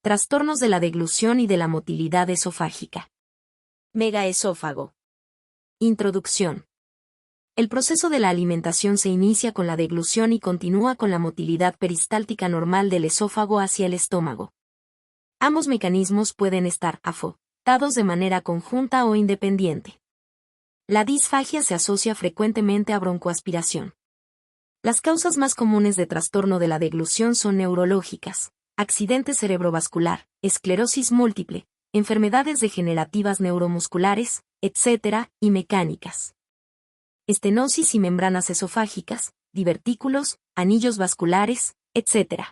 Trastornos de la deglución y de la motilidad esofágica. Megaesófago. Introducción. El proceso de la alimentación se inicia con la deglución y continúa con la motilidad peristáltica normal del esófago hacia el estómago. Ambos mecanismos pueden estar afectados de manera conjunta o independiente. La disfagia se asocia frecuentemente a broncoaspiración. Las causas más comunes de trastorno de la deglución son neurológicas, accidente cerebrovascular, esclerosis múltiple, enfermedades degenerativas neuromusculares, etc., y mecánicas. Estenosis y membranas esofágicas, divertículos, anillos vasculares, etc.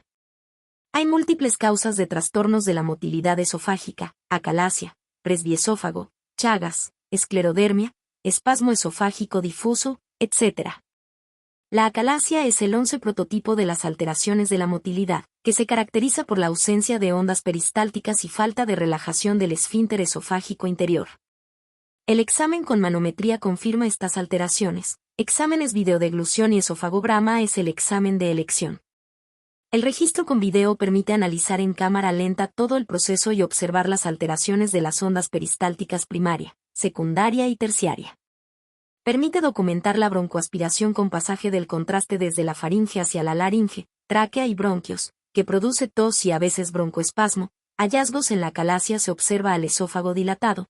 Hay múltiples causas de trastornos de la motilidad esofágica: acalasia, presbiesófago, Chagas, esclerodermia, espasmo esofágico difuso, etc. La acalasia es el 11 prototipo de las alteraciones de la motilidad, que se caracteriza por la ausencia de ondas peristálticas y falta de relajación del esfínter esofágico interior. El examen con manometría confirma estas alteraciones. Exámenes videodeglución y esofagograma es el examen de elección. El registro con video permite analizar en cámara lenta todo el proceso y observar las alteraciones de las ondas peristálticas primaria, secundaria y terciaria. Permite documentar la broncoaspiración con pasaje del contraste desde la faringe hacia la laringe, tráquea y bronquios, que produce tos y a veces broncoespasmo. Hallazgos en la acalasia: se observa al esófago dilatado,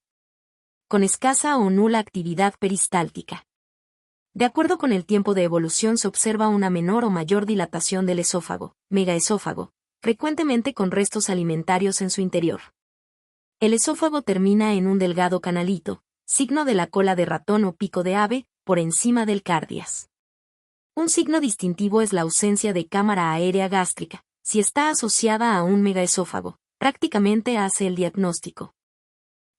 con escasa o nula actividad peristáltica. De acuerdo con el tiempo de evolución se observa una menor o mayor dilatación del esófago, megaesófago, frecuentemente con restos alimentarios en su interior. El esófago termina en un delgado canalito, signo de la cola de ratón o pico de ave, por encima del cardias. Un signo distintivo es la ausencia de cámara aérea gástrica. Si está asociada a un megaesófago, prácticamente hace el diagnóstico.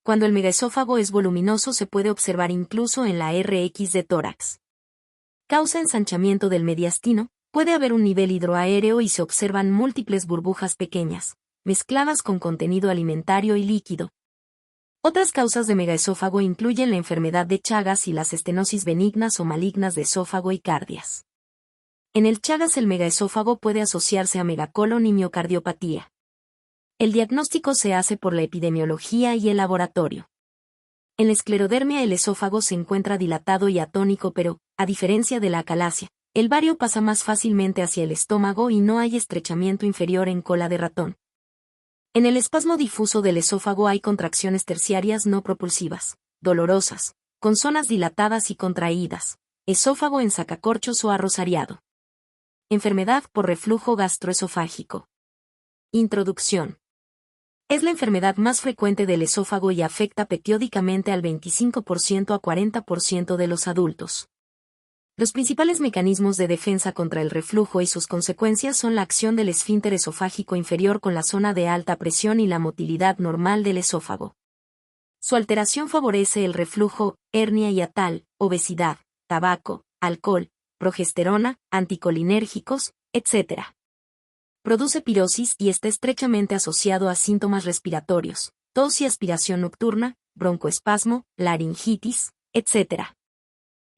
Cuando el megaesófago es voluminoso se puede observar incluso en la RX de tórax. Causa ensanchamiento del mediastino, puede haber un nivel hidroaéreo y se observan múltiples burbujas pequeñas, mezcladas con contenido alimentario y líquido. Otras causas de megaesófago incluyen la enfermedad de Chagas y las estenosis benignas o malignas de esófago y cardias. En el Chagas el megaesófago puede asociarse a megacolon y miocardiopatía. El diagnóstico se hace por la epidemiología y el laboratorio. En la esclerodermia el esófago se encuentra dilatado y atónico, pero, a diferencia de la acalasia, el bario pasa más fácilmente hacia el estómago y no hay estrechamiento inferior en cola de ratón. En el espasmo difuso del esófago hay contracciones terciarias no propulsivas, dolorosas, con zonas dilatadas y contraídas, esófago en sacacorchos o arrosariado. Enfermedad por reflujo gastroesofágico. Introducción. Es la enfermedad más frecuente del esófago y afecta periódicamente al 25% a 40% de los adultos. Los principales mecanismos de defensa contra el reflujo y sus consecuencias son la acción del esfínter esofágico inferior con la zona de alta presión y la motilidad normal del esófago. Su alteración favorece el reflujo, hernia hiatal, obesidad, tabaco, alcohol, progesterona, anticolinérgicos, etc. Produce pirosis y está estrechamente asociado a síntomas respiratorios, tos y aspiración nocturna, broncoespasmo, laringitis, etc.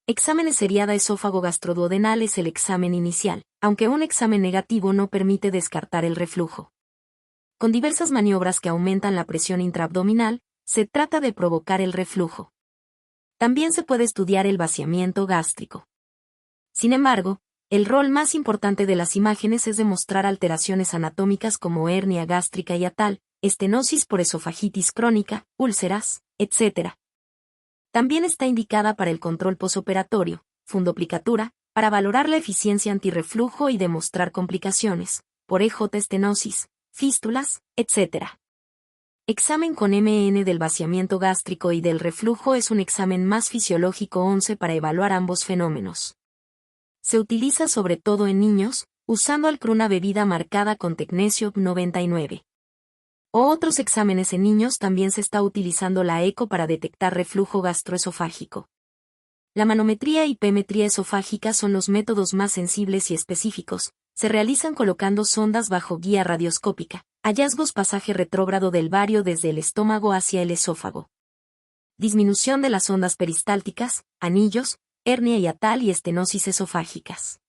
Exámenes seriada esófago gastroduodenal es el examen inicial, aunque un examen negativo no permite descartar el reflujo. Con diversas maniobras que aumentan la presión intraabdominal, se trata de provocar el reflujo. También se puede estudiar el vaciamiento gástrico. Sin embargo, el rol más importante de las imágenes es demostrar alteraciones anatómicas como hernia gástrica hiatal, estenosis por esofagitis crónica, úlceras, etc. También está indicada para el control posoperatorio, fundoplicatura, para valorar la eficiencia antirreflujo y demostrar complicaciones, por estenosis, fístulas, etc. Examen con MN del vaciamiento gástrico y del reflujo es un examen más fisiológico 11 para evaluar ambos fenómenos. Se utiliza sobre todo en niños, usando una bebida marcada con tecnesio 99. O otros exámenes en niños también se está utilizando la eco para detectar reflujo gastroesofágico. La manometría y pemetría esofágica son los métodos más sensibles y específicos, se realizan colocando sondas bajo guía radioscópica, hallazgos pasaje retrógrado del bario desde el estómago hacia el esófago. Disminución de las ondas peristálticas, anillos, hernia hiatal y estenosis esofágicas.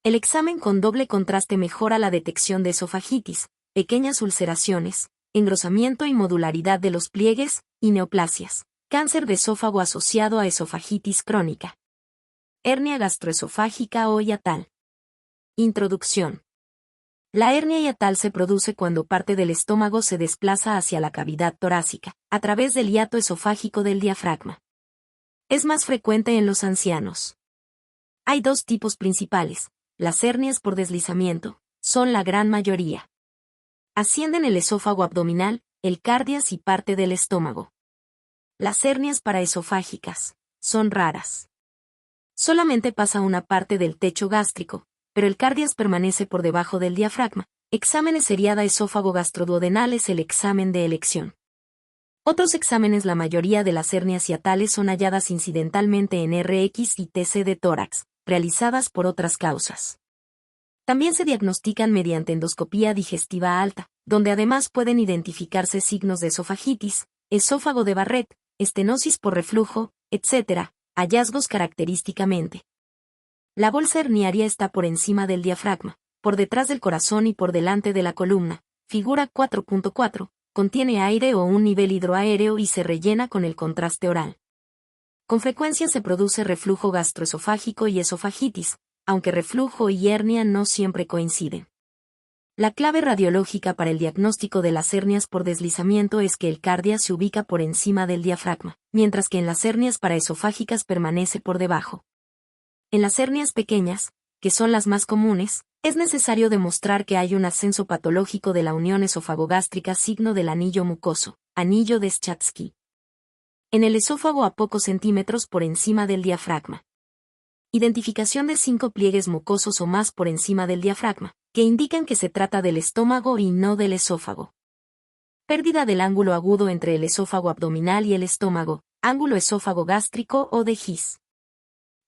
El examen con doble contraste mejora la detección de esofagitis, pequeñas ulceraciones, engrosamiento y modularidad de los pliegues, y neoplasias. Cáncer de esófago asociado a esofagitis crónica. Hernia gastroesofágica o hiatal. Introducción. La hernia hiatal se produce cuando parte del estómago se desplaza hacia la cavidad torácica, a través del hiato esofágico del diafragma. Es más frecuente en los ancianos. Hay dos tipos principales. Las hernias por deslizamiento, son la gran mayoría. Ascienden el esófago abdominal, el cardias y parte del estómago. Las hernias paraesofágicas, son raras. Solamente pasa una parte del techo gástrico, pero el cardias permanece por debajo del diafragma. Exámenes seriada esófago gastroduodenal es el examen de elección. Otros exámenes. La mayoría de las hernias hiatales son halladas incidentalmente en RX y TC de tórax, realizadas por otras causas. También se diagnostican mediante endoscopía digestiva alta, donde además pueden identificarse signos de esofagitis, esófago de Barrett, estenosis por reflujo, etc., hallazgos característicamente. La bolsa herniaria está por encima del diafragma, por detrás del corazón y por delante de la columna. Figura 4.4, contiene aire o un nivel hidroaéreo y se rellena con el contraste oral. Con frecuencia se produce reflujo gastroesofágico y esofagitis, aunque reflujo y hernia no siempre coinciden. La clave radiológica para el diagnóstico de las hernias por deslizamiento es que el cardias se ubica por encima del diafragma, mientras que en las hernias paraesofágicas permanece por debajo. En las hernias pequeñas, que son las más comunes, es necesario demostrar que hay un ascenso patológico de la unión esofagogástrica, signo del anillo mucoso, anillo de Schatzky. En el esófago a pocos centímetros por encima del diafragma. Identificación de 5 pliegues mucosos o más por encima del diafragma, que indican que se trata del estómago y no del esófago. Pérdida del ángulo agudo entre el esófago abdominal y el estómago, ángulo esófago gástrico o de His.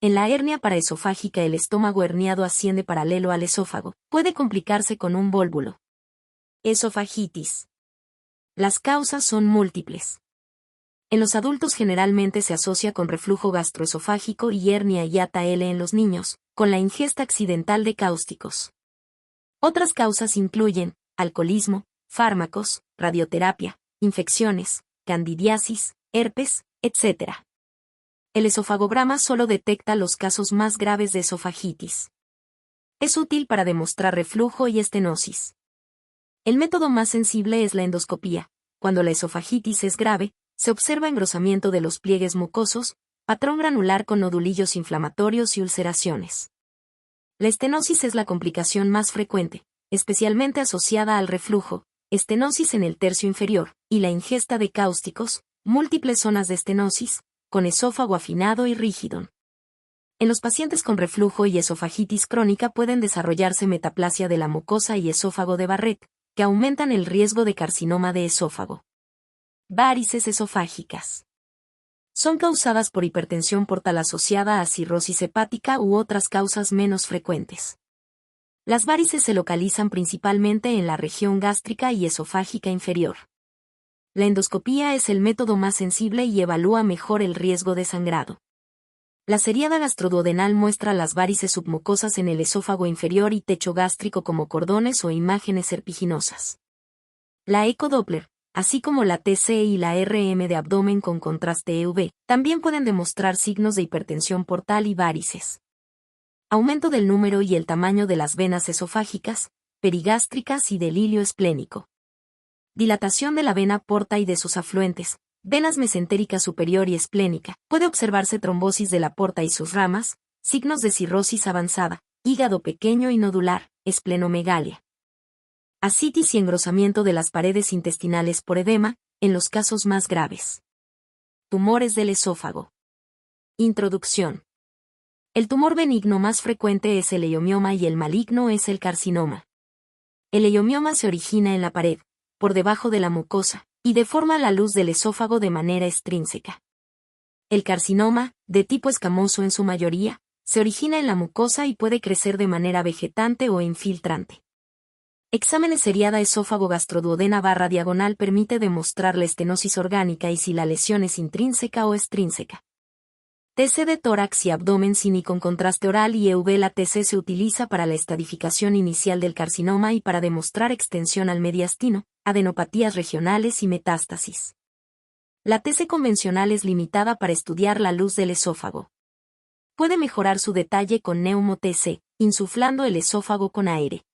En la hernia paraesofágica el estómago herniado asciende paralelo al esófago, puede complicarse con un vólvulo. Esofagitis. Las causas son múltiples. En los adultos generalmente se asocia con reflujo gastroesofágico y hernia hiata L en los niños, con la ingesta accidental de cáusticos. Otras causas incluyen alcoholismo, fármacos, radioterapia, infecciones, candidiasis, herpes, etc. El esofagograma solo detecta los casos más graves de esofagitis. Es útil para demostrar reflujo y estenosis. El método más sensible es la endoscopía. Cuando la esofagitis es grave, se observa engrosamiento de los pliegues mucosos, patrón granular con nodulillos inflamatorios y ulceraciones. La estenosis es la complicación más frecuente, especialmente asociada al reflujo, estenosis en el tercio inferior, y la ingesta de cáusticos, múltiples zonas de estenosis, con esófago afinado y rígido. En los pacientes con reflujo y esofagitis crónica pueden desarrollarse metaplasia de la mucosa y esófago de Barrett, que aumentan el riesgo de carcinoma de esófago. Varices esofágicas. Son causadas por hipertensión portal asociada a cirrosis hepática u otras causas menos frecuentes. Las varices se localizan principalmente en la región gástrica y esofágica inferior. La endoscopía es el método más sensible y evalúa mejor el riesgo de sangrado. La seriada gastroduodenal muestra las varices submucosas en el esófago inferior y techo gástrico como cordones o imágenes serpiginosas. La ecodoppler, así como la TC y la RM de abdomen con contraste EV, también pueden demostrar signos de hipertensión portal y varices. Aumento del número y el tamaño de las venas esofágicas, perigástricas y del hilio esplénico. Dilatación de la vena porta y de sus afluentes, venas mesentérica superior y esplénica. Puede observarse trombosis de la porta y sus ramas, signos de cirrosis avanzada, hígado pequeño y nodular, esplenomegalia. Ascitis y engrosamiento de las paredes intestinales por edema, en los casos más graves. Tumores del esófago. Introducción. El tumor benigno más frecuente es el leiomioma y el maligno es el carcinoma. El leiomioma se origina en la pared, por debajo de la mucosa, y deforma la luz del esófago de manera extrínseca. El carcinoma, de tipo escamoso en su mayoría, se origina en la mucosa y puede crecer de manera vegetante o infiltrante. Exámenes seriada esófago gastroduodena / diagonal permite demostrar la estenosis orgánica y si la lesión es intrínseca o extrínseca. TC de tórax y abdomen sin y con contraste oral y EV. La TC se utiliza para la estadificación inicial del carcinoma y para demostrar extensión al mediastino, adenopatías regionales y metástasis. La TC convencional es limitada para estudiar la luz del esófago. Puede mejorar su detalle con neumo-TC, insuflando el esófago con aire.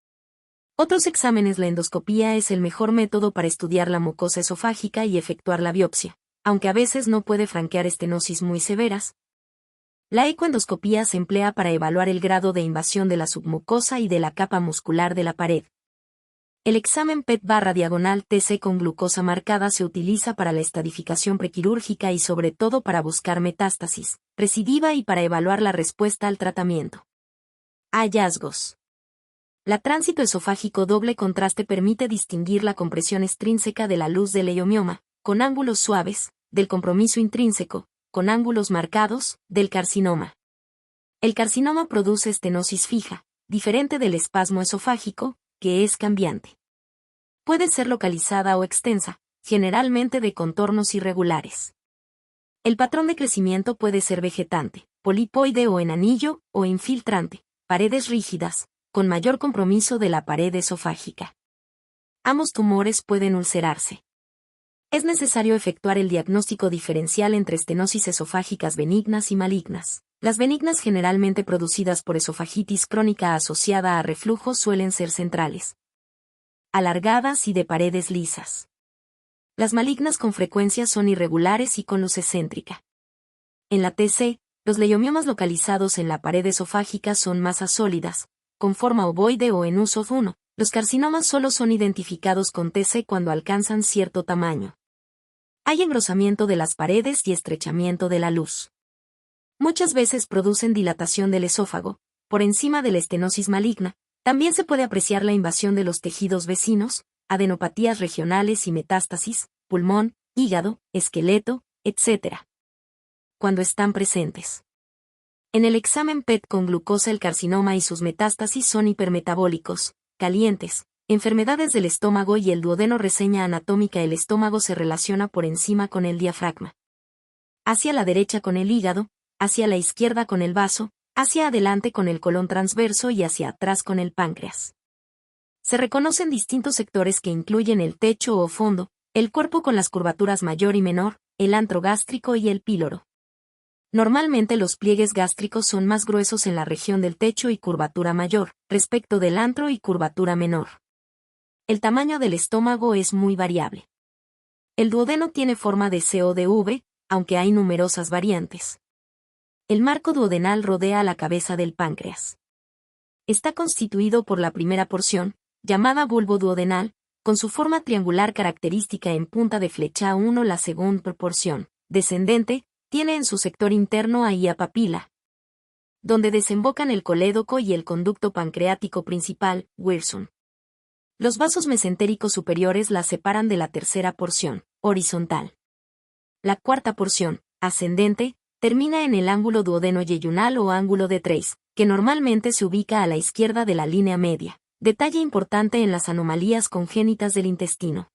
Otros exámenes. La endoscopía es el mejor método para estudiar la mucosa esofágica y efectuar la biopsia, aunque a veces no puede franquear estenosis muy severas. La ecoendoscopía se emplea para evaluar el grado de invasión de la submucosa y de la capa muscular de la pared. El examen PET/diagonal TC con glucosa marcada se utiliza para la estadificación prequirúrgica y sobre todo para buscar metástasis recidiva y para evaluar la respuesta al tratamiento. Hallazgos. La tránsito esofágico doble contraste permite distinguir la compresión extrínseca de la luz del leiomioma, con ángulos suaves, del compromiso intrínseco, con ángulos marcados, del carcinoma. El carcinoma produce estenosis fija, diferente del espasmo esofágico, que es cambiante. Puede ser localizada o extensa, generalmente de contornos irregulares. El patrón de crecimiento puede ser vegetante, polipoide o en anillo, o infiltrante, paredes rígidas, con mayor compromiso de la pared esofágica. Ambos tumores pueden ulcerarse. Es necesario efectuar el diagnóstico diferencial entre estenosis esofágicas benignas y malignas. Las benignas, generalmente producidas por esofagitis crónica asociada a reflujo, suelen ser centrales, alargadas y de paredes lisas. Las malignas con frecuencia son irregulares y con luz excéntrica. En la TC, los leiomiomas localizados en la pared esofágica son masas sólidas, con forma ovoide o en uso 1. Los carcinomas solo son identificados con TC cuando alcanzan cierto tamaño. Hay engrosamiento de las paredes y estrechamiento de la luz. Muchas veces producen dilatación del esófago, por encima de la estenosis maligna. También se puede apreciar la invasión de los tejidos vecinos, adenopatías regionales y metástasis, pulmón, hígado, esqueleto, etc. Cuando están presentes. En el examen PET con glucosa, el carcinoma y sus metástasis son hipermetabólicos, calientes, enfermedades del estómago y el duodeno. Reseña anatómica. El estómago se relaciona por encima con el diafragma, hacia la derecha con el hígado, hacia la izquierda con el vaso, hacia adelante con el colon transverso y hacia atrás con el páncreas. Se reconocen distintos sectores que incluyen el techo o fondo, el cuerpo con las curvaturas mayor y menor, el antro gástrico y el píloro. Normalmente los pliegues gástricos son más gruesos en la región del techo y curvatura mayor, respecto del antro y curvatura menor. El tamaño del estómago es muy variable. El duodeno tiene forma de C o de V, aunque hay numerosas variantes. El marco duodenal rodea la cabeza del páncreas. Está constituido por la primera porción, llamada bulbo duodenal, con su forma triangular característica en punta de flecha 1. La segunda porción, descendente, tiene en su sector interno a ia papila, donde desembocan el colédoco y el conducto pancreático principal, Wirsung. Los vasos mesentéricos superiores la separan de la tercera porción, horizontal. La cuarta porción, ascendente, termina en el ángulo duodeno-yeyunal o ángulo de Treis, que normalmente se ubica a la izquierda de la línea media, detalle importante en las anomalías congénitas del intestino.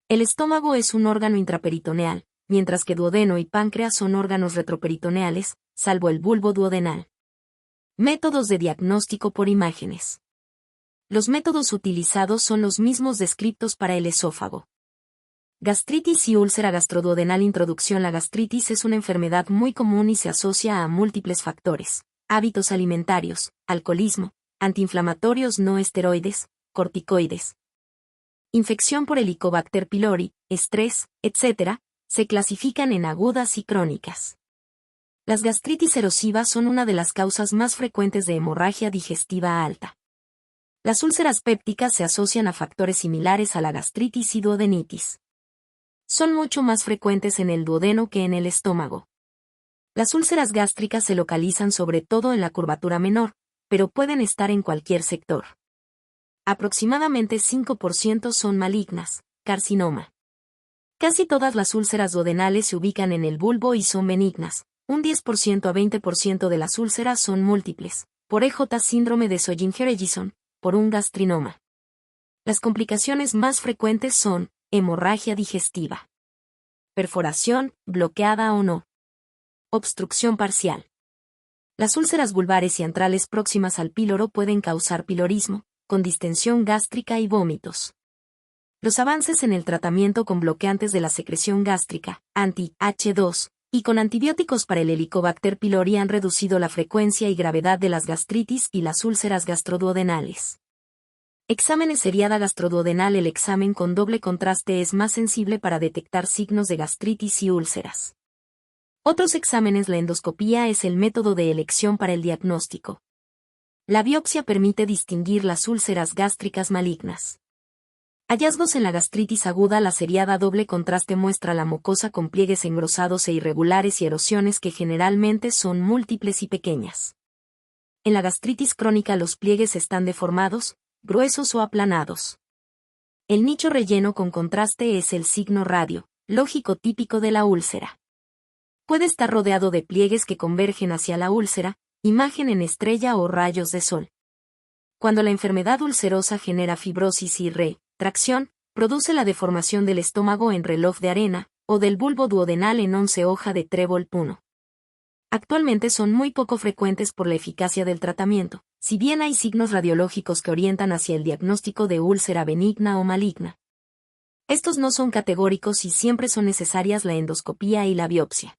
El estómago es un órgano intraperitoneal, mientras que duodeno y páncreas son órganos retroperitoneales, salvo el bulbo duodenal. Métodos de diagnóstico por imágenes. Los métodos utilizados son los mismos descritos para el esófago. Gastritis y úlcera gastroduodenal. Introducción. La gastritis es una enfermedad muy común y se asocia a múltiples factores: hábitos alimentarios, alcoholismo, antiinflamatorios no esteroides, corticoides, infección por Helicobacter pylori, estrés, etc., se clasifican en agudas y crónicas. Las gastritis erosivas son una de las causas más frecuentes de hemorragia digestiva alta. Las úlceras pépticas se asocian a factores similares a la gastritis y duodenitis. Son mucho más frecuentes en el duodeno que en el estómago. Las úlceras gástricas se localizan sobre todo en la curvatura menor, pero pueden estar en cualquier sector. Aproximadamente 5% son malignas, carcinoma. Casi todas las úlceras duodenales se ubican en el bulbo y son benignas. Un 10% a 20% de las úlceras son múltiples, por EJ síndrome de Sollinger-Ellison, por un gastrinoma. Las complicaciones más frecuentes son hemorragia digestiva, perforación, bloqueada o no, Obstrucción parcial. Las úlceras vulvares y antrales próximas al píloro pueden causar pilorismo, con distensión gástrica y vómitos. Los avances en el tratamiento con bloqueantes de la secreción gástrica, anti-H2, y con antibióticos para el Helicobacter pylori han reducido la frecuencia y gravedad de las gastritis y las úlceras gastroduodenales. Exámenes seriada gastroduodenal. El examen con doble contraste es más sensible para detectar signos de gastritis y úlceras. Otros exámenes. La endoscopía es el método de elección para el diagnóstico. La biopsia permite distinguir las úlceras gástricas malignas. Hallazgos en la gastritis aguda. La seriada doble contraste muestra la mucosa con pliegues engrosados e irregulares y erosiones que generalmente son múltiples y pequeñas. En la gastritis crónica los pliegues están deformados, gruesos o aplanados. El nicho relleno con contraste es el signo radio, lógico típico de la úlcera. Puede estar rodeado de pliegues que convergen hacia la úlcera, imagen en estrella o rayos de sol. Cuando la enfermedad ulcerosa genera fibrosis y retracción, produce la deformación del estómago en reloj de arena, o del bulbo duodenal en 11 hoja de trébol puno. Actualmente son muy poco frecuentes por la eficacia del tratamiento, si bien hay signos radiológicos que orientan hacia el diagnóstico de úlcera benigna o maligna. Estos no son categóricos y siempre son necesarias la endoscopía y la biopsia.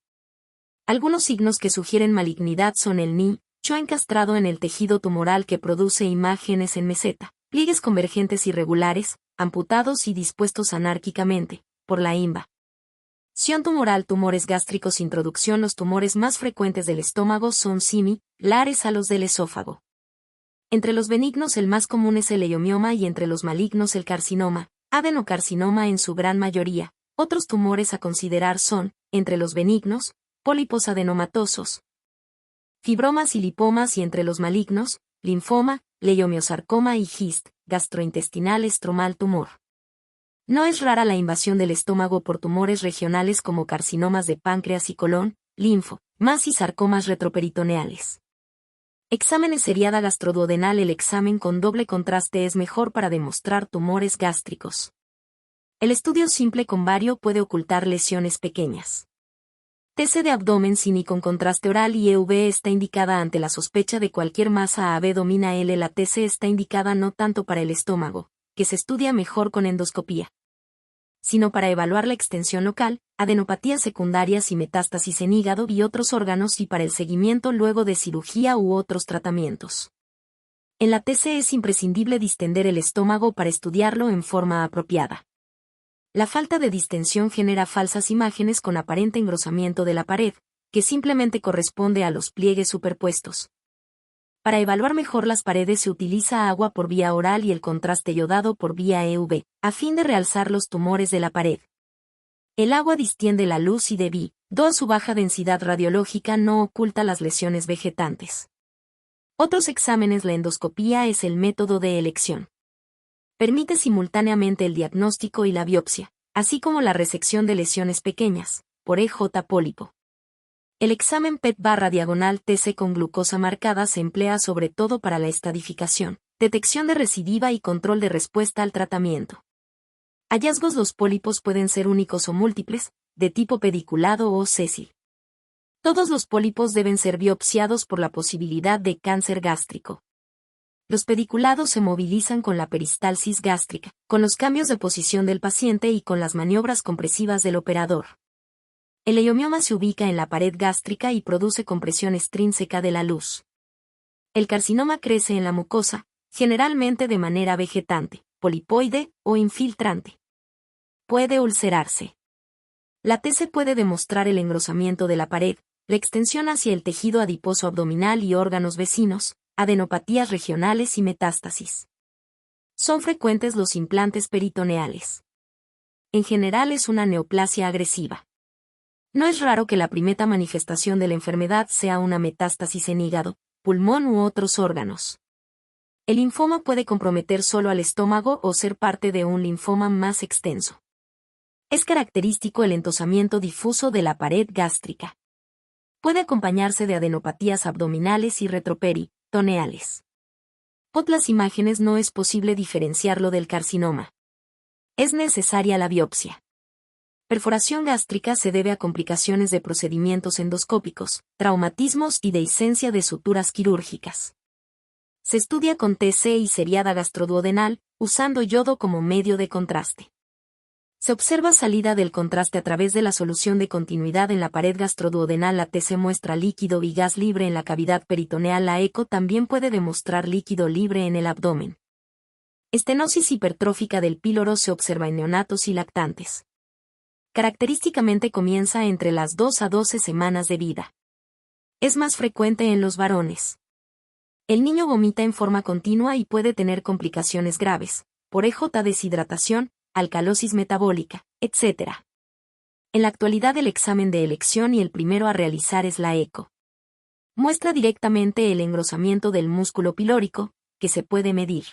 Algunos signos que sugieren malignidad son el nicho encastrado en el tejido tumoral que produce imágenes en meseta, pliegues convergentes irregulares, amputados y dispuestos anárquicamente, por la invasión tumoral. Tumores gástricos. Introducción. Los tumores más frecuentes del estómago son similares a los del esófago. Entre los benignos el más común es el leiomioma y entre los malignos el carcinoma, adenocarcinoma en su gran mayoría. Otros tumores a considerar son, entre los benignos, pólipos adenomatosos, fibromas y lipomas y entre los malignos, linfoma, leiomiosarcoma y GIST, gastrointestinal estromal tumor. No es rara la invasión del estómago por tumores regionales como carcinomas de páncreas y colon, linfomas y sarcomas retroperitoneales. Exámenes seriada gastroduodenal. El examen con doble contraste es mejor para demostrar tumores gástricos. El estudio simple con bario puede ocultar lesiones pequeñas. TC de abdomen sin y con contraste oral y EV está indicada ante la sospecha de cualquier masa AB domina L. La TC está indicada no tanto para el estómago, que se estudia mejor con endoscopía, sino para evaluar la extensión local, adenopatías secundarias y metástasis en hígado y otros órganos y para el seguimiento luego de cirugía u otros tratamientos. En la TC es imprescindible distender el estómago para estudiarlo en forma apropiada. La falta de distensión genera falsas imágenes con aparente engrosamiento de la pared, que simplemente corresponde a los pliegues superpuestos. Para evaluar mejor las paredes se utiliza agua por vía oral y el contraste yodado por vía EV, a fin de realzar los tumores de la pared. El agua distiende la luz y debido a su baja densidad radiológica no oculta las lesiones vegetantes. Otros exámenes. La endoscopía es el método de elección. Permite simultáneamente el diagnóstico y la biopsia, así como la resección de lesiones pequeñas, por EJ pólipo. El examen PET/diagonal TC con glucosa marcada se emplea sobre todo para la estadificación, detección de recidiva y control de respuesta al tratamiento. Hallazgos. Los pólipos pueden ser únicos o múltiples, de tipo pediculado o sésil. Todos los pólipos deben ser biopsiados por la posibilidad de cáncer gástrico. Los pediculados se movilizan con la peristalsis gástrica, con los cambios de posición del paciente y con las maniobras compresivas del operador. El leiomioma se ubica en la pared gástrica y produce compresión extrínseca de la luz. El carcinoma crece en la mucosa, generalmente de manera vegetante, polipoide o infiltrante. Puede ulcerarse. La TC puede demostrar el engrosamiento de la pared, la extensión hacia el tejido adiposo abdominal y órganos vecinos, adenopatías regionales y metástasis. Son frecuentes los implantes peritoneales. En general es una neoplasia agresiva. No es raro que la primera manifestación de la enfermedad sea una metástasis en hígado, pulmón u otros órganos. El linfoma puede comprometer solo al estómago o ser parte de un linfoma más extenso. Es característico el entosamiento difuso de la pared gástrica. Puede acompañarse de adenopatías abdominales y retroperitoneales. Por las imágenes no es posible diferenciarlo del carcinoma. Es necesaria la biopsia. Perforación gástrica se debe a complicaciones de procedimientos endoscópicos, traumatismos y dehiscencia de suturas quirúrgicas. Se estudia con TC y seriada gastroduodenal, usando yodo como medio de contraste. Se observa salida del contraste a través de la solución de continuidad en la pared gastroduodenal. La TC muestra líquido y gas libre en la cavidad peritoneal. La eco también puede demostrar líquido libre en el abdomen. Estenosis hipertrófica del píloro se observa en neonatos y lactantes. Característicamente comienza entre las 2 a 12 semanas de vida. Es más frecuente en los varones. El niño vomita en forma continua y puede tener complicaciones graves, por EJ, deshidratación, alcalosis metabólica, etc. En la actualidad el examen de elección y el primero a realizar es la eco. Muestra directamente el engrosamiento del músculo pilórico, que se puede medir.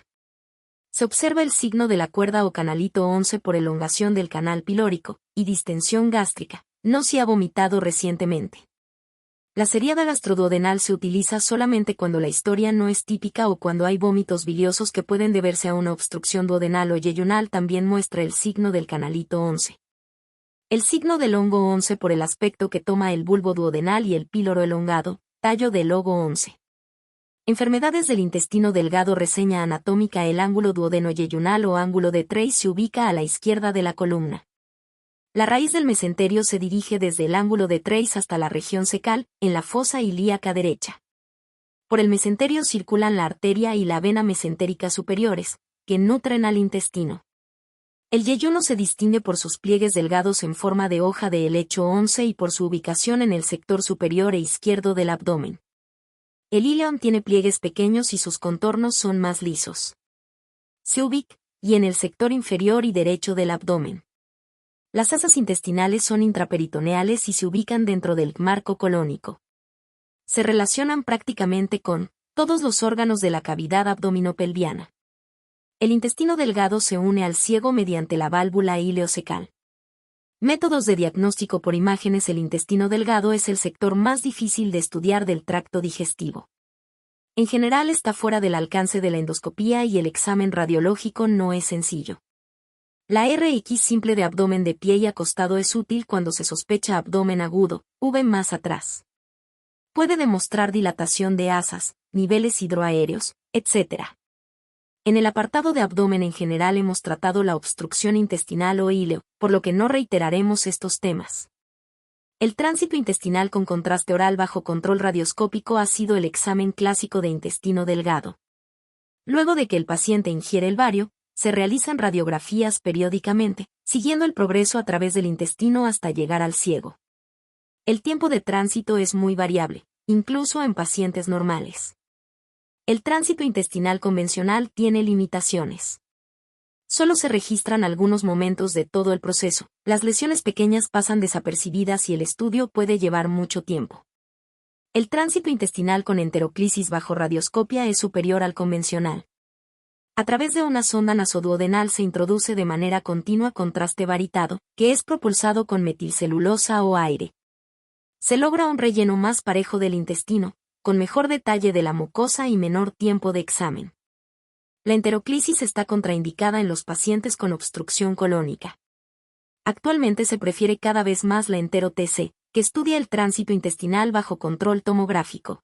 Se observa el signo de la cuerda o canalito 11 por elongación del canal pilórico, y distensión gástrica, no si ha vomitado recientemente. La seriada gastroduodenal se utiliza solamente cuando la historia no es típica o cuando hay vómitos biliosos que pueden deberse a una obstrucción duodenal o yeyunal. También muestra el signo del canalito 11. El signo del hongo 11 por el aspecto que toma el bulbo duodenal y el píloro elongado, tallo del hongo 11. Enfermedades del intestino delgado. Reseña anatómica. El ángulo duodeno-yeyunal o ángulo de Treis se ubica a la izquierda de la columna. La raíz del mesenterio se dirige desde el ángulo de Treis hasta la región cecal, en la fosa ilíaca derecha. Por el mesenterio circulan la arteria y la vena mesentérica superiores, que nutren al intestino. El yeyuno se distingue por sus pliegues delgados en forma de hoja de helecho 11 y por su ubicación en el sector superior e izquierdo del abdomen. El íleon tiene pliegues pequeños y sus contornos son más lisos. Se ubica, y en el sector inferior y derecho del abdomen. Las asas intestinales son intraperitoneales y se ubican dentro del marco colónico. Se relacionan prácticamente con todos los órganos de la cavidad abdominopelviana. El intestino delgado se une al ciego mediante la válvula ileocecal. Métodos de diagnóstico por imágenes. El intestino delgado es el sector más difícil de estudiar del tracto digestivo. En general está fuera del alcance de la endoscopía y el examen radiológico no es sencillo. La RX simple de abdomen de pie y acostado es útil cuando se sospecha abdomen agudo, V más atrás. Puede demostrar dilatación de asas, niveles hidroaéreos, etc. En el apartado de abdomen en general hemos tratado la obstrucción intestinal o ileo, por lo que no reiteraremos estos temas. El tránsito intestinal con contraste oral bajo control radioscópico ha sido el examen clásico de intestino delgado. Luego de que el paciente ingiere el bario, se realizan radiografías periódicamente, siguiendo el progreso a través del intestino hasta llegar al ciego. El tiempo de tránsito es muy variable, incluso en pacientes normales. El tránsito intestinal convencional tiene limitaciones. Solo se registran algunos momentos de todo el proceso, las lesiones pequeñas pasan desapercibidas y el estudio puede llevar mucho tiempo. El tránsito intestinal con enteroclisis bajo radioscopia es superior al convencional. A través de una sonda nasoduodenal se introduce de manera continua contraste varitado, que es propulsado con metilcelulosa o aire. Se logra un relleno más parejo del intestino, con mejor detalle de la mucosa y menor tiempo de examen. La enteroclisis está contraindicada en los pacientes con obstrucción colónica. Actualmente se prefiere cada vez más la entero-TC, que estudia el tránsito intestinal bajo control tomográfico.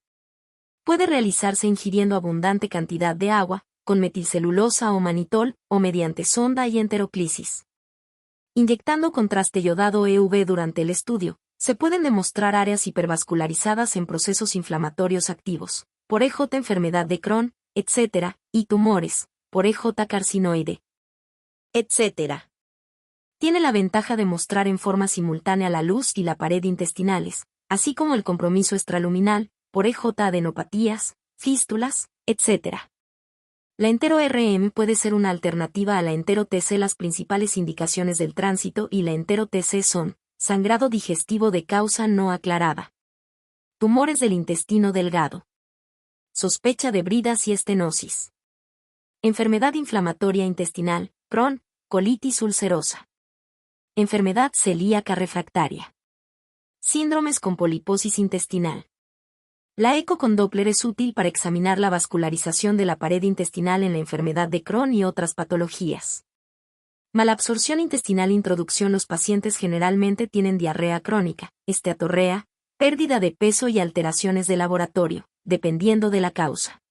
Puede realizarse ingiriendo abundante cantidad de agua, con metilcelulosa o manitol, o mediante sonda y enteroclisis. Inyectando contraste yodado EV durante el estudio, se pueden demostrar áreas hipervascularizadas en procesos inflamatorios activos, por EJ enfermedad de Crohn, etc., y tumores, por EJ carcinoide, etc. Tiene la ventaja de mostrar en forma simultánea la luz y la pared intestinales, así como el compromiso extraluminal, por EJ adenopatías, fístulas, etc. La entero-RM puede ser una alternativa a la entero-TC. Las principales indicaciones del tránsito y la entero-TC son sangrado digestivo de causa no aclarada, tumores del intestino delgado, sospecha de bridas y estenosis, enfermedad inflamatoria intestinal, Crohn, colitis ulcerosa, enfermedad celíaca refractaria, síndromes con poliposis intestinal. La eco con Doppler es útil para examinar la vascularización de la pared intestinal en la enfermedad de Crohn y otras patologías. Malabsorción intestinal. Introducción. Los pacientes generalmente tienen diarrea crónica, esteatorrea, pérdida de peso y alteraciones de laboratorio, dependiendo de la causa.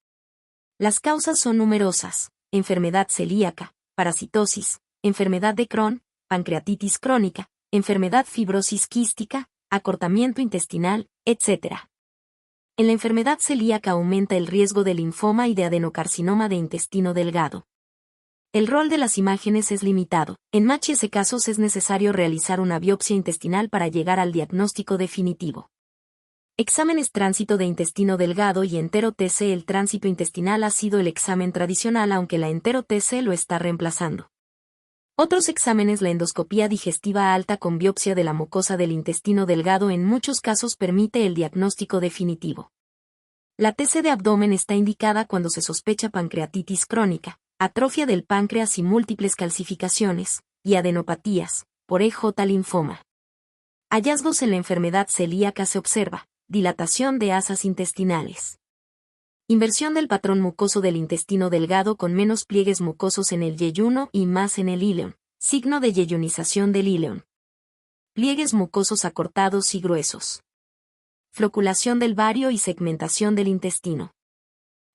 Las causas son numerosas: enfermedad celíaca, parasitosis, enfermedad de Crohn, pancreatitis crónica, enfermedad fibrosis quística, acortamiento intestinal, etc. En la enfermedad celíaca aumenta el riesgo de linfoma y de adenocarcinoma de intestino delgado. El rol de las imágenes es limitado. En MHS casos es necesario realizar una biopsia intestinal para llegar al diagnóstico definitivo. Exámenes. Tránsito de intestino delgado y entero-TC. El tránsito intestinal ha sido el examen tradicional, aunque la entero-TC lo está reemplazando. Otros exámenes. La endoscopía digestiva alta con biopsia de la mucosa del intestino delgado en muchos casos permite el diagnóstico definitivo. La TC de abdomen está indicada cuando se sospecha pancreatitis crónica, atrofia del páncreas y múltiples calcificaciones, y adenopatías, por EJ linfoma. Hallazgos. En la enfermedad celíaca se observa dilatación de asas intestinales. Inversión del patrón mucoso del intestino delgado con menos pliegues mucosos en el yeyuno y más en el íleon, signo de yeyunización del íleon. Pliegues mucosos acortados y gruesos. Floculación del vario y segmentación del intestino.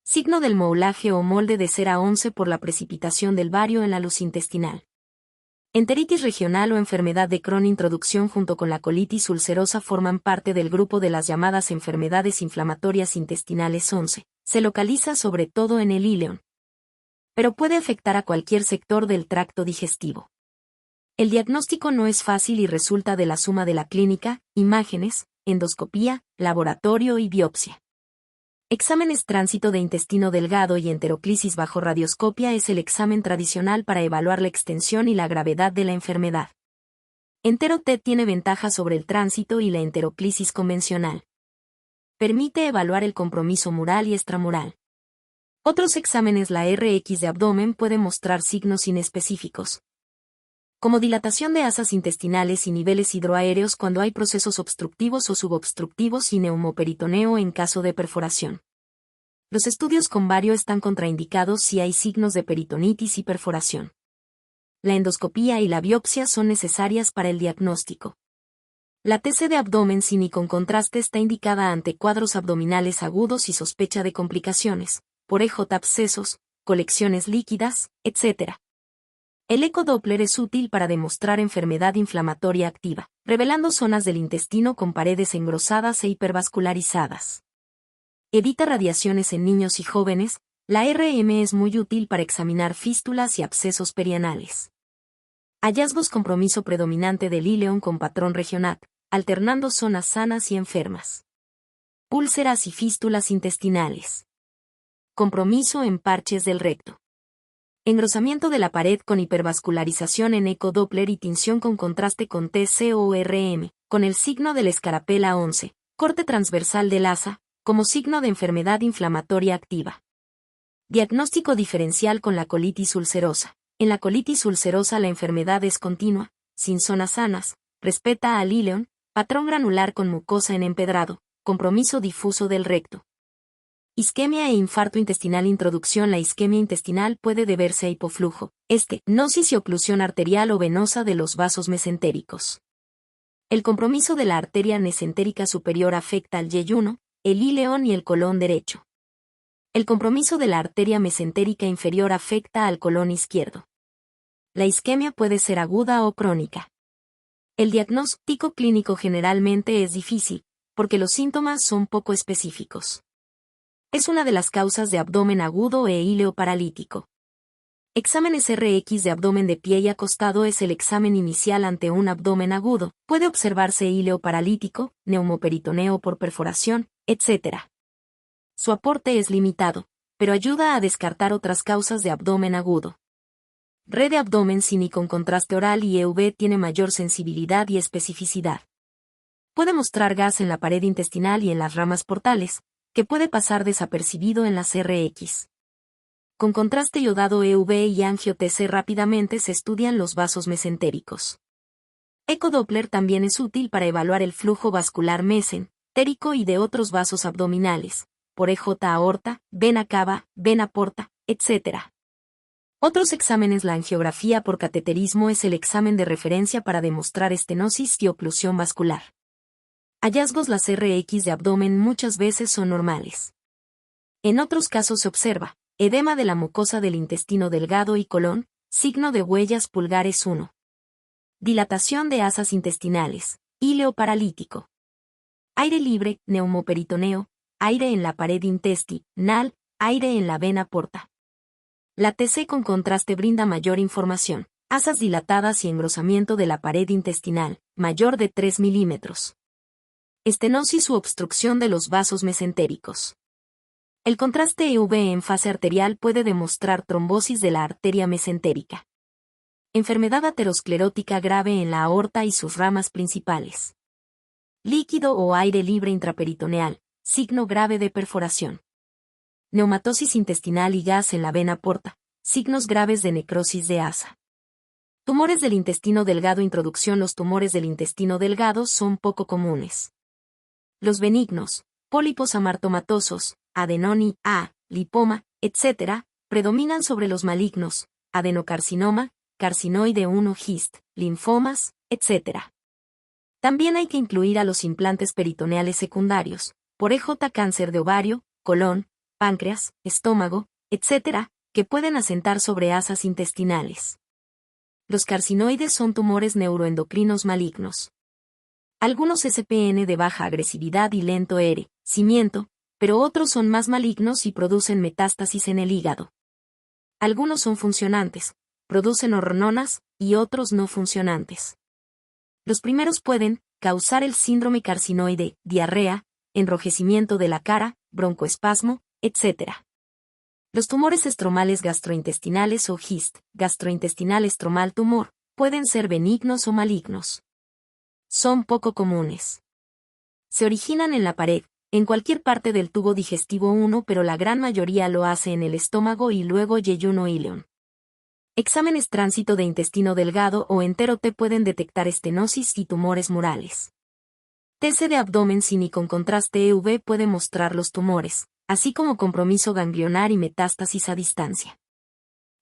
Signo del moulaje o molde de cera 11 por la precipitación del vario en la luz intestinal. Enteritis regional o enfermedad de Crohn. Introducción junto con la colitis ulcerosa forman parte del grupo de las llamadas enfermedades inflamatorias intestinales 11. Se localiza sobre todo en el íleon, pero puede afectar a cualquier sector del tracto digestivo. El diagnóstico no es fácil y resulta de la suma de la clínica, imágenes, endoscopía, laboratorio y biopsia. Exámenes. Tránsito de intestino delgado y enteroclisis bajo radioscopia es el examen tradicional para evaluar la extensión y la gravedad de la enfermedad. Entero-T tiene ventaja sobre el tránsito y la enteroclisis convencional. Permite evaluar el compromiso mural y extramural. Otros exámenes. La RX de abdomen puede mostrar signos inespecíficos, como dilatación de asas intestinales y niveles hidroaéreos cuando hay procesos obstructivos o subobstructivos y neumoperitoneo en caso de perforación. Los estudios con bario están contraindicados si hay signos de peritonitis y perforación. La endoscopía y la biopsia son necesarias para el diagnóstico. La TC de abdomen sin y con contraste está indicada ante cuadros abdominales agudos y sospecha de complicaciones, por EJ abscesos, colecciones líquidas, etc. El ecodoppler es útil para demostrar enfermedad inflamatoria activa, revelando zonas del intestino con paredes engrosadas e hipervascularizadas. Evita radiaciones en niños y jóvenes. La RM es muy útil para examinar fístulas y abscesos perianales. Hallazgos. Compromiso predominante del íleon con patrón regional, alternando zonas sanas y enfermas. Úlceras y fístulas intestinales. Compromiso en parches del recto. Engrosamiento de la pared con hipervascularización en ecodoppler y tinción con contraste con TCO-RM, con el signo de la escarapela 11, corte transversal del asa, como signo de enfermedad inflamatoria activa. Diagnóstico diferencial con la colitis ulcerosa. En la colitis ulcerosa la enfermedad es continua, sin zonas sanas, respeta al íleon, patrón granular con mucosa en empedrado, compromiso difuso del recto. Isquemia e infarto intestinal. Introducción. La isquemia intestinal puede deberse a hipoflujo, estenosis y oclusión arterial o venosa de los vasos mesentéricos. El compromiso de la arteria mesentérica superior afecta al yeyuno, el íleon y el colon derecho. El compromiso de la arteria mesentérica inferior afecta al colon izquierdo. La isquemia puede ser aguda o crónica. El diagnóstico clínico generalmente es difícil, porque los síntomas son poco específicos. Es una de las causas de abdomen agudo e íleo paralítico. Exámenes RX de abdomen de pie y acostado es el examen inicial ante un abdomen agudo. Puede observarse íleo paralítico, neumoperitoneo por perforación, etc. Su aporte es limitado, pero ayuda a descartar otras causas de abdomen agudo. Red de abdomen sin y con contraste oral y EV tiene mayor sensibilidad y especificidad. Puede mostrar gas en la pared intestinal y en las ramas portales, que puede pasar desapercibido en las RX. Con contraste iodado EV y angio-TC rápidamente se estudian los vasos mesentéricos. Ecodoppler también es útil para evaluar el flujo vascular mesentérico y de otros vasos abdominales, por EJ aorta, vena cava, vena porta, etc. Otros exámenes. La angiografía por cateterismo es el examen de referencia para demostrar estenosis y oclusión vascular. Hallazgos. Las RX de abdomen muchas veces son normales. En otros casos se observa edema de la mucosa del intestino delgado y colon, signo de huellas pulgares 1. Dilatación de asas intestinales, híleo paralítico. Aire libre, neumoperitoneo, aire en la pared intestinal, aire en la vena porta. La TC con contraste brinda mayor información. Asas dilatadas y engrosamiento de la pared intestinal, mayor de 3 milímetros. Estenosis u obstrucción de los vasos mesentéricos. El contraste EV en fase arterial puede demostrar trombosis de la arteria mesentérica. Enfermedad aterosclerótica grave en la aorta y sus ramas principales. Líquido o aire libre intraperitoneal, signo grave de perforación. Neumatosis intestinal y gas en la vena porta, signos graves de necrosis de asa. Tumores del intestino delgado. Introducción. Los tumores del intestino delgado son poco comunes. Los benignos, pólipos amartomatosos, adenoni, lipoma, etc., predominan sobre los malignos, adenocarcinoma, carcinoide 1 GIST, linfomas, etc. También hay que incluir a los implantes peritoneales secundarios, por EJ cáncer de ovario, colon, páncreas, estómago, etc., que pueden asentar sobre asas intestinales. Los carcinoides son tumores neuroendocrinos malignos. Algunos SPN de baja agresividad y lento crecimiento, pero otros son más malignos y producen metástasis en el hígado. Algunos son funcionantes, producen hormonas, y otros no funcionantes. Los primeros pueden causar el síndrome carcinoide, diarrea, enrojecimiento de la cara, broncoespasmo, etc. Los tumores estromales gastrointestinales o GIST, gastrointestinal estromal tumor, pueden ser benignos o malignos. Son poco comunes. Se originan en la pared, en cualquier parte del tubo digestivo 1, pero la gran mayoría lo hace en el estómago y luego yeyuno ileón. Exámenes tránsito de intestino delgado o entero T pueden detectar estenosis y tumores murales. TC de abdomen sin y con contraste EV puede mostrar los tumores, así como compromiso ganglionar y metástasis a distancia.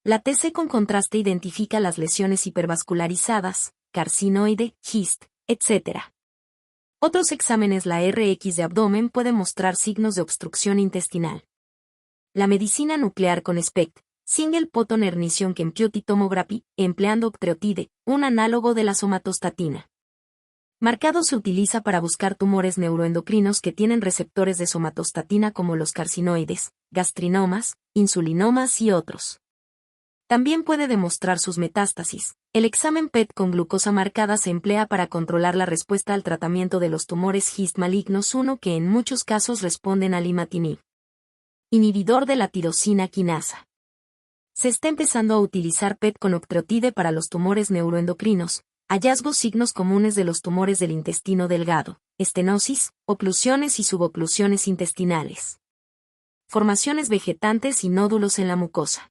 La TC con contraste identifica las lesiones hipervascularizadas, carcinoide, GIST, etc. Otros exámenes. La RX de abdomen puede mostrar signos de obstrucción intestinal. La medicina nuclear con SPECT, Single Photon Emission Computed Tomography, empleando octreotide, un análogo de la somatostatina. Marcado se utiliza para buscar tumores neuroendocrinos que tienen receptores de somatostatina como los carcinoides, gastrinomas, insulinomas y otros. También puede demostrar sus metástasis. El examen PET con glucosa marcada se emplea para controlar la respuesta al tratamiento de los tumores GIST malignos 1 que en muchos casos responden al imatinib. Inhibidor de la tirosina quinasa. Se está empezando a utilizar PET con octreotide para los tumores neuroendocrinos. Hallazgos. Signos comunes de los tumores del intestino delgado, estenosis, oclusiones y suboclusiones intestinales. Formaciones vegetantes y nódulos en la mucosa.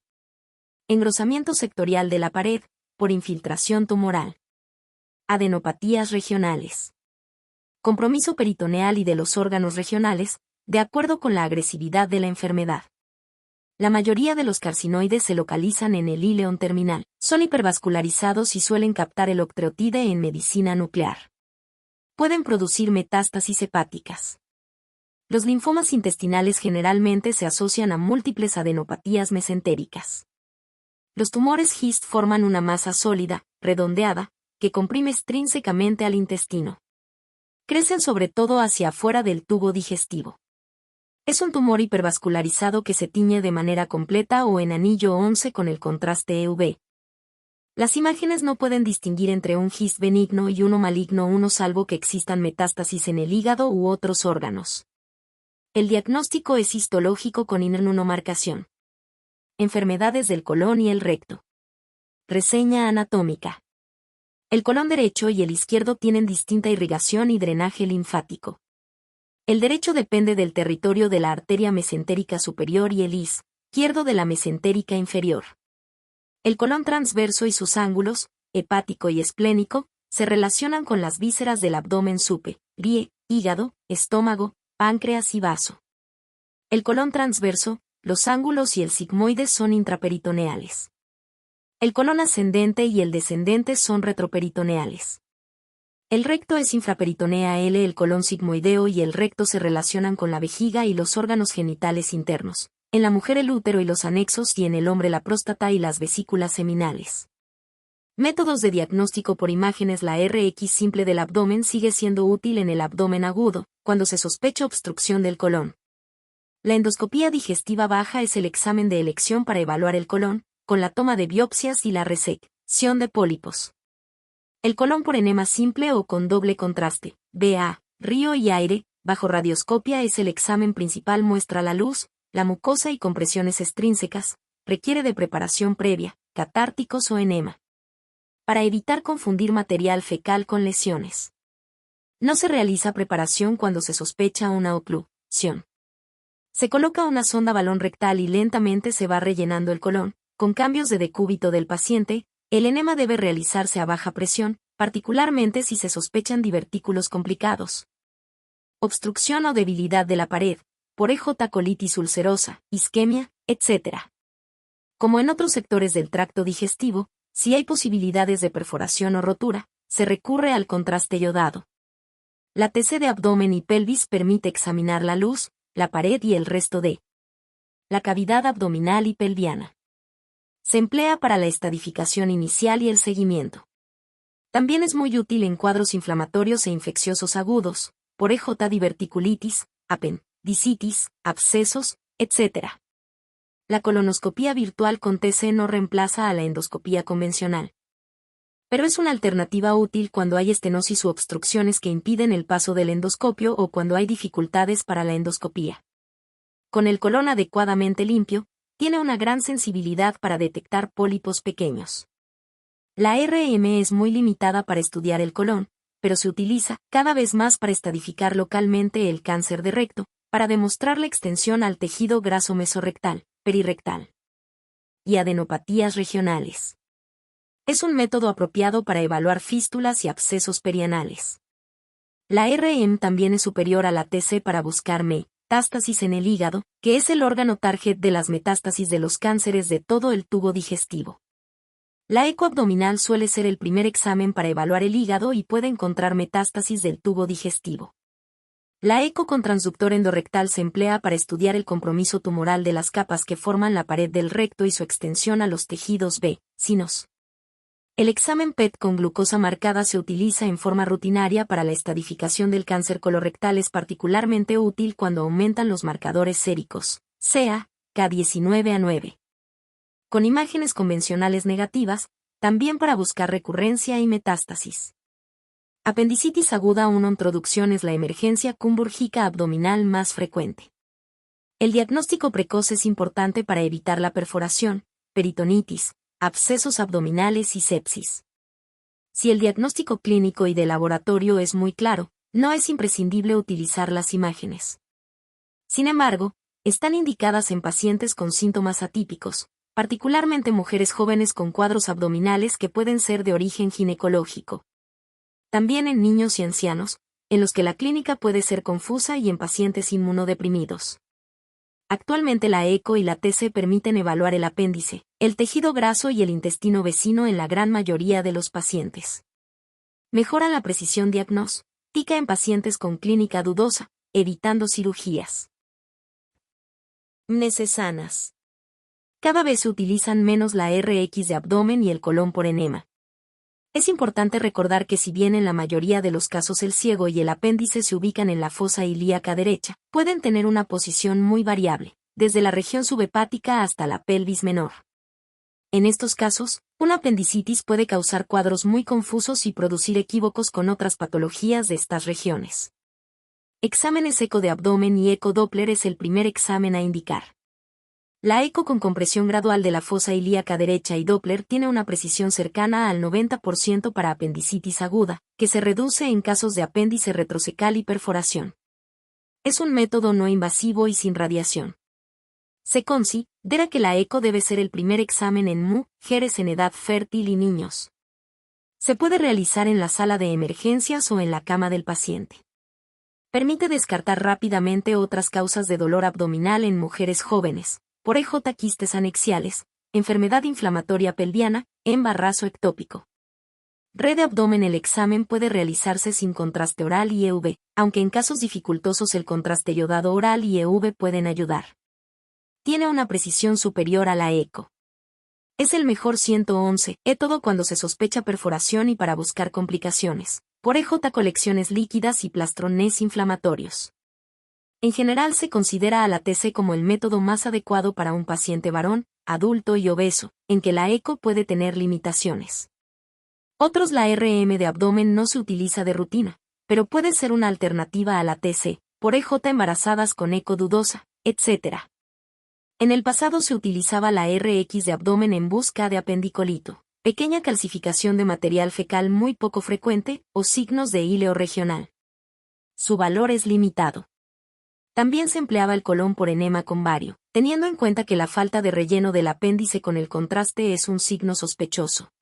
Engrosamiento sectorial de la pared, por infiltración tumoral. Adenopatías regionales. Compromiso peritoneal y de los órganos regionales, de acuerdo con la agresividad de la enfermedad. La mayoría de los carcinoides se localizan en el íleon terminal, son hipervascularizados y suelen captar el octreotide en medicina nuclear. Pueden producir metástasis hepáticas. Los linfomas intestinales generalmente se asocian a múltiples adenopatías mesentéricas. Los tumores GIST forman una masa sólida, redondeada, que comprime extrínsecamente al intestino. Crecen sobre todo hacia afuera del tubo digestivo. Es un tumor hipervascularizado que se tiñe de manera completa o en anillo 11 con el contraste EV. Las imágenes no pueden distinguir entre un GIST benigno y uno maligno salvo que existan metástasis en el hígado u otros órganos. El diagnóstico es histológico con inmunomarcación. Enfermedades del colon y el recto. Reseña anatómica. El colon derecho y el izquierdo tienen distinta irrigación y drenaje linfático. El derecho depende del territorio de la arteria mesentérica superior y el izquierdo de la mesentérica inferior. El colon transverso y sus ángulos, hepático y esplénico, se relacionan con las vísceras del abdomen superior, hígado, estómago, páncreas y vaso. El colon transverso, los ángulos y el sigmoide son intraperitoneales. El colon ascendente y el descendente son retroperitoneales. El recto es infraperitonea L. El colon sigmoideo y el recto se relacionan con la vejiga y los órganos genitales internos. En la mujer el útero y los anexos y en el hombre la próstata y las vesículas seminales. Métodos de diagnóstico por imágenes. La RX simple del abdomen sigue siendo útil en el abdomen agudo, cuando se sospecha obstrucción del colon. La endoscopía digestiva baja es el examen de elección para evaluar el colon, con la toma de biopsias y la resección de pólipos. El colon por enema simple o con doble contraste, BA, río y aire, bajo radioscopia es el examen principal. Muestra la luz, la mucosa y compresiones extrínsecas, requiere de preparación previa, catárticos o enema. Para evitar confundir material fecal con lesiones. No se realiza preparación cuando se sospecha una oclusión. Se coloca una sonda balón rectal y lentamente se va rellenando el colon, con cambios de decúbito del paciente. El enema debe realizarse a baja presión, particularmente si se sospechan divertículos complicados. Obstrucción o debilidad de la pared, por colitis ulcerosa, isquemia, etc. Como en otros sectores del tracto digestivo, si hay posibilidades de perforación o rotura, se recurre al contraste iodado. La TC de abdomen y pelvis permite examinar la luz, la pared y el resto de la cavidad abdominal y pelviana. Se emplea para la estadificación inicial y el seguimiento. También es muy útil en cuadros inflamatorios e infecciosos agudos, por diverticulitis, apendicitis, abscesos, etc. La colonoscopía virtual con TC no reemplaza a la endoscopía convencional. Pero es una alternativa útil cuando hay estenosis u obstrucciones que impiden el paso del endoscopio o cuando hay dificultades para la endoscopía. Con el colon adecuadamente limpio, tiene una gran sensibilidad para detectar pólipos pequeños. La RM es muy limitada para estudiar el colon, pero se utiliza cada vez más para estadificar localmente el cáncer de recto, para demostrar la extensión al tejido graso mesorrectal, perirectal y adenopatías regionales. Es un método apropiado para evaluar fístulas y abscesos perianales. La RM también es superior a la TC para buscar metástasis en el hígado, que es el órgano target de las metástasis de los cánceres de todo el tubo digestivo. La eco abdominal suele ser el primer examen para evaluar el hígado y puede encontrar metástasis del tubo digestivo. La eco con transductor endorrectal se emplea para estudiar el compromiso tumoral de las capas que forman la pared del recto y su extensión a los tejidos vecinos. El examen PET con glucosa marcada se utiliza en forma rutinaria para la estadificación del cáncer colorectal. Es particularmente útil cuando aumentan los marcadores séricos, CA, K19A9. Con imágenes convencionales negativas, también para buscar recurrencia y metástasis. Apendicitis aguda. Una introducción es la emergencia cumbúrgica abdominal más frecuente. El diagnóstico precoz es importante para evitar la perforación, peritonitis, abscesos abdominales y sepsis. Si el diagnóstico clínico y de laboratorio es muy claro, no es imprescindible utilizar las imágenes. Sin embargo, están indicadas en pacientes con síntomas atípicos, particularmente mujeres jóvenes con cuadros abdominales que pueden ser de origen ginecológico. También en niños y ancianos, en los que la clínica puede ser confusa y en pacientes inmunodeprimidos. Actualmente la ECO y la TC permiten evaluar el apéndice, el tejido graso y el intestino vecino en la gran mayoría de los pacientes. Mejoran la precisión diagnóstica en pacientes con clínica dudosa, evitando cirugías. Sanas. Cada vez se utilizan menos la RX de abdomen y el colon por enema. Es importante recordar que si bien en la mayoría de los casos el ciego y el apéndice se ubican en la fosa ilíaca derecha, pueden tener una posición muy variable, desde la región subhepática hasta la pelvis menor. En estos casos, una apendicitis puede causar cuadros muy confusos y producir equívocos con otras patologías de estas regiones. Exámenes eco de abdomen y eco Doppler es el primer examen a indicar. La eco con compresión gradual de la fosa ilíaca derecha y Doppler tiene una precisión cercana al 90% para apendicitis aguda, que se reduce en casos de apéndice retrocecal y perforación. Es un método no invasivo y sin radiación. Se considera que la eco debe ser el primer examen en mujeres en edad fértil y niños. Se puede realizar en la sala de emergencias o en la cama del paciente. Permite descartar rápidamente otras causas de dolor abdominal en mujeres jóvenes, por quistes anexiales, enfermedad inflamatoria pelviana, embarazo ectópico. Red de abdomen. El examen puede realizarse sin contraste oral y EV, aunque en casos dificultosos el contraste iodado oral y EV pueden ayudar. Tiene una precisión superior a la eco. Es el mejor 111 método cuando se sospecha perforación y para buscar complicaciones, por colecciones líquidas y plastrones inflamatorios. En general se considera a la TC como el método más adecuado para un paciente varón, adulto y obeso, en que la eco puede tener limitaciones. Otros. La RM de abdomen no se utiliza de rutina, pero puede ser una alternativa a la TC, por embarazadas con eco dudosa, etc. En el pasado se utilizaba la RX de abdomen en busca de apendicolito, pequeña calcificación de material fecal muy poco frecuente, o signos de íleo regional. Su valor es limitado. También se empleaba el colon por enema con bario, teniendo en cuenta que la falta de relleno del apéndice con el contraste es un signo sospechoso.